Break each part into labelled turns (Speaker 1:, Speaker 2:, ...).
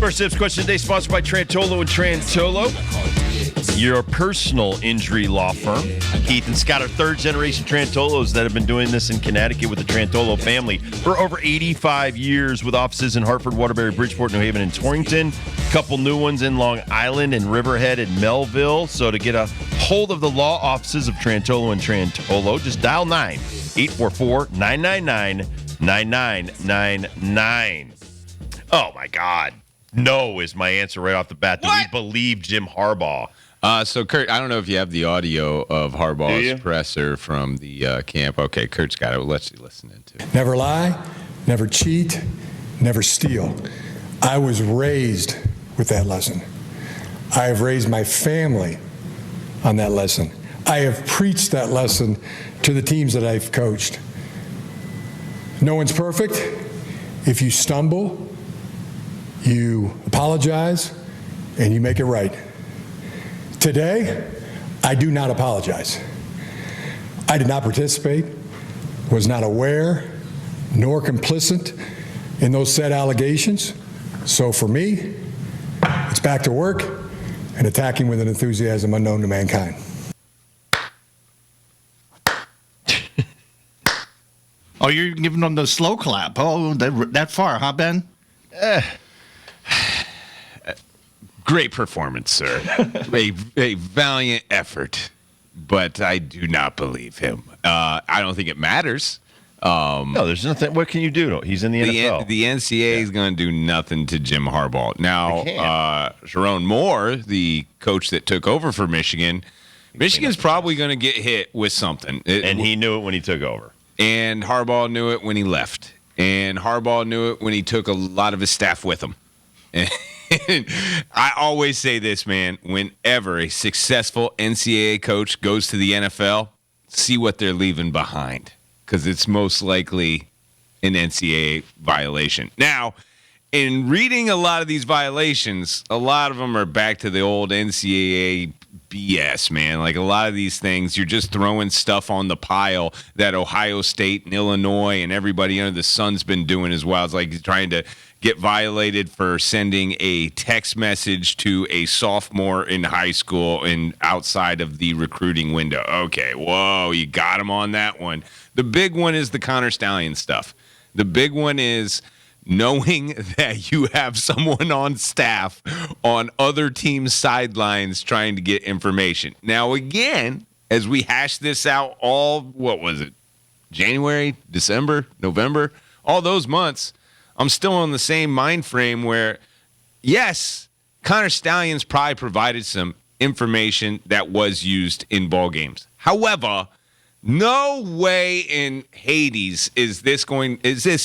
Speaker 1: First Dibbs question today, sponsored by Trantolo and Trantolo, your personal injury law firm. Keith and Scott are third-generation Trantolos that have been doing this in Connecticut with the Trantolo family for over 85 years, with offices in Hartford, Waterbury, Bridgeport, New Haven, and Torrington. A couple new ones in Long Island and Riverhead and Melville. So to get a hold of the law offices of Trantolo and Trantolo, just dial 9-844-999-9999. Oh, my God. No is my answer right off the bat. Do we believe Jim Harbaugh?
Speaker 2: So, Kurt, I don't know if you have the audio of Harbaugh's presser from the camp. Okay, Kurt's got it. We'll let you listen into it.
Speaker 3: Never lie, never cheat, never steal. I was raised with that lesson. I have raised my family on that lesson. I have preached that lesson to the teams that I've coached. No one's perfect. If you stumble, you apologize, and you make it right. Today, I do not apologize. I did not participate, was not aware, nor complicit in those said allegations. So for me, it's back to work and attacking with an enthusiasm unknown to mankind.
Speaker 4: Oh, you're giving them the slow clap. Oh, that far, huh, Ben?
Speaker 2: Great performance, sir. a valiant effort, but I do not believe him. I don't think it matters.
Speaker 1: No, there's nothing. What can you do? He's in the NFL.
Speaker 2: The NCAA is going to do nothing to Jim Harbaugh. Now, Sharon Moore, the coach that took over for Michigan's probably going to get hit with something.
Speaker 1: And he knew it when he took over.
Speaker 2: And Harbaugh knew it when he left. And Harbaugh knew it when he took a lot of his staff with him. And I always say this, man, whenever a successful NCAA coach goes to the NFL, see what they're leaving behind, because it's most likely an NCAA violation. Now, in reading a lot of these violations, a lot of them are back to the old NCAA BS, man. Like a lot of these things, you're just throwing stuff on the pile that Ohio State and Illinois and everybody under the sun's been doing as well. It's like trying to get violated for sending a text message to a sophomore in high school and outside of the recruiting window. Okay, whoa, you got him on that one. The big one is the Connor Stallion stuff. The big one is knowing that you have someone on staff on other teams' sidelines trying to get information. Now, again, as we hash this out January, December, November, all those months, I'm still on the same mind frame where, yes, Connor Stallion's probably provided some information that was used in ball games. However, no way in Hades is this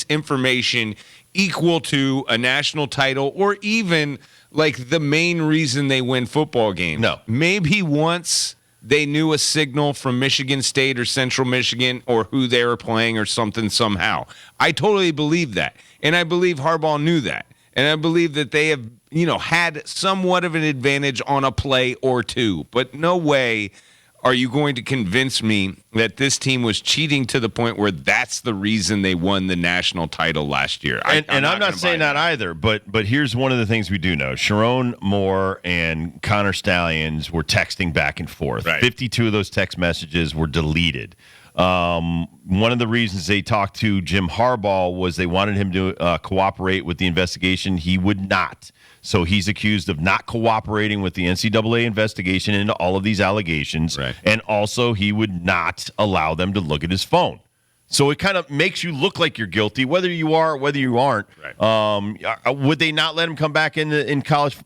Speaker 2: information equal to a national title or even like the main reason they win football games.
Speaker 1: No.
Speaker 2: Maybe once they knew a signal from Michigan State or Central Michigan or who they were playing or something somehow. I totally believe that. And I believe Harbaugh knew that. And I believe that they have, had somewhat of an advantage on a play or two. But no way are you going to convince me that this team was cheating to the point where that's the reason they won the national title last year?
Speaker 1: I'm not saying that either, but here's one of the things we do know. Sharon Moore and Connor Stallions were texting back and forth.
Speaker 2: Right.
Speaker 1: 52 of those text messages were deleted. One of the reasons they talked to Jim Harbaugh was they wanted him to cooperate with the investigation. He would not. So he's accused of not cooperating with the NCAA investigation into all of these allegations.
Speaker 2: Right.
Speaker 1: And also he would not allow them to look at his phone. So it kind of makes you look like you're guilty, whether you are or whether you aren't.
Speaker 2: Right.
Speaker 1: Would they not let him come back in college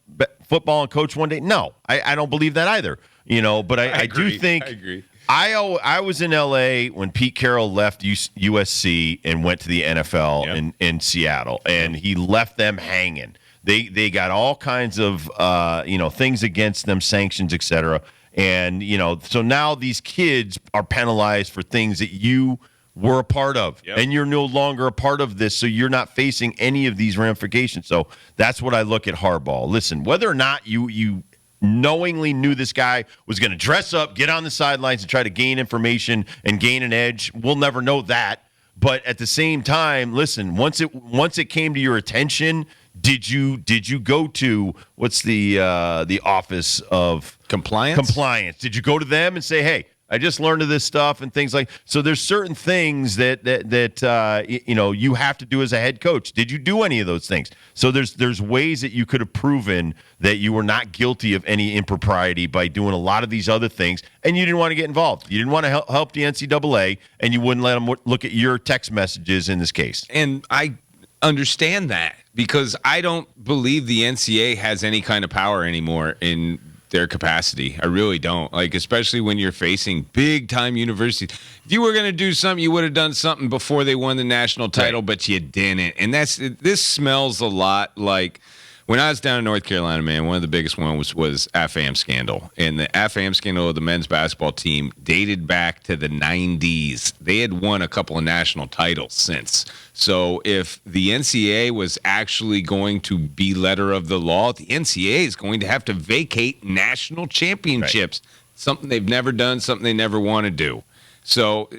Speaker 1: football and coach one day? No, I don't believe that either. But I do think –
Speaker 2: I agree.
Speaker 1: I was in L.A. when Pete Carroll left USC and went to the NFL in Seattle, and he left them hanging. They got all kinds of things against them, sanctions, etc. And so now these kids are penalized for things that you were a part of, and you're no longer a part of this, so you're not facing any of these ramifications. So that's what I look at Harbaugh. Listen, whether or not you knowingly knew this guy was going to dress up, get on the sidelines, and try to gain information and gain an edge, we'll never know that. But at the same time, listen, once it came to your attention Did you go to what's the office of
Speaker 2: Compliance?
Speaker 1: Did you go to them and say, hey, I just learned of this stuff and things like so? There's certain things that you have to do as a head coach. Did you do any of those things? So there's ways that you could have proven that you were not guilty of any impropriety by doing a lot of these other things, and you didn't want to get involved. You didn't want to help the NCAA, and you wouldn't let them look at your text messages in this case.
Speaker 2: And I understand that because I don't believe the NCAA has any kind of power anymore in their capacity. I really don't. Like, especially when you're facing big-time universities. If you were going to do something, you would have done something before they won the national title, right. But you didn't. And this smells a lot like when I was down in North Carolina, man, one of the biggest ones was AFAM scandal. And the AFAM scandal of the men's basketball team dated back to the 90s. They had won a couple of national titles since. So if the NCAA was actually going to be letter of the law, the NCAA is going to have to vacate national championships, right. Something they've never done, something they never want to do. So,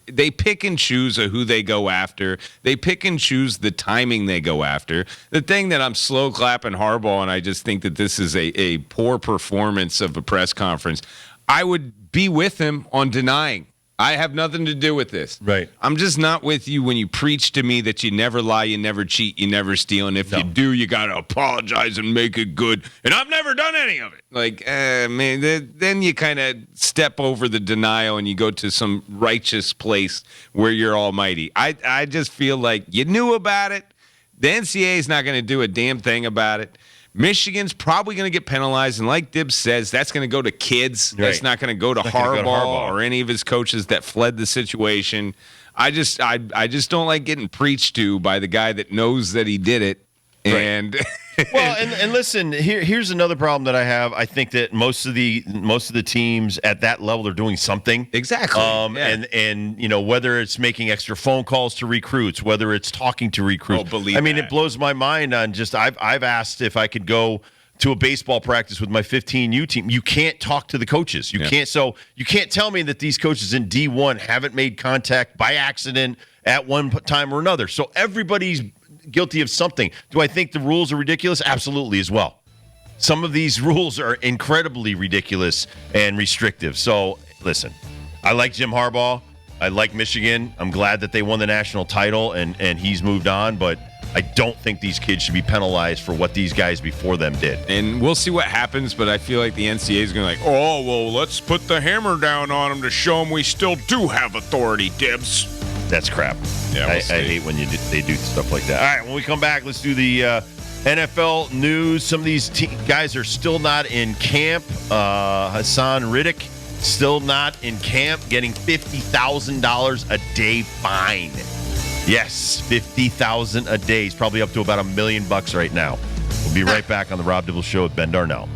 Speaker 2: they pick and choose who they go after. They pick and choose the timing they go after. The thing that I'm slow clapping Harbaugh, and I just think that this is a poor performance of a press conference, I would be with him on denying. I have nothing to do with this.
Speaker 1: Right.
Speaker 2: I'm just not with you when you preach to me that you never lie, you never cheat, you never steal, and if you do, you got to apologize and make it good. And I've never done any of it. Like, man, then you kind of step over the denial and you go to some righteous place where you're almighty. I just feel like you knew about it. The NCAA is not going to do a damn thing about it. Michigan's probably going to get penalized, and like Dibbs says, that's going to go to kids. Right. That's not going to go to Harbaugh or any of his coaches that fled the situation. I just don't like getting preached to by the guy that knows that he did it. Right. And
Speaker 1: well, and listen, here's another problem that I have. I think that most of the teams at that level are doing something.
Speaker 2: Exactly.
Speaker 1: Yeah. And whether it's making extra phone calls to recruits, whether it's talking to recruits. It blows my mind on just I've asked if I could go to a baseball practice with my 15U team. You can't talk to the coaches. You can't tell me that these coaches in D1 haven't made contact by accident at one time or another. So everybody's guilty of something. Do I think the rules are ridiculous? Absolutely as well. Some of these rules are incredibly ridiculous and restrictive. So, listen, I like Jim Harbaugh. I like Michigan. I'm glad that they won the national title and he's moved on, but I don't think these kids should be penalized for what these guys before them did.
Speaker 2: And we'll see what happens, but I feel like the NCAA is going to let's put the hammer down on them to show them we still do have authority, Dibbs.
Speaker 1: That's crap.
Speaker 2: Yeah,
Speaker 1: I hate when they do stuff like that. All right, when we come back, let's do the NFL news. Some of these guys are still not in camp. Hassan Riddick still not in camp, getting $50,000 a day fine. Yes, $50,000 a day. He's probably up to about $1 million right now. We'll be right back on the Rob Dibble Show with Ben Darnell.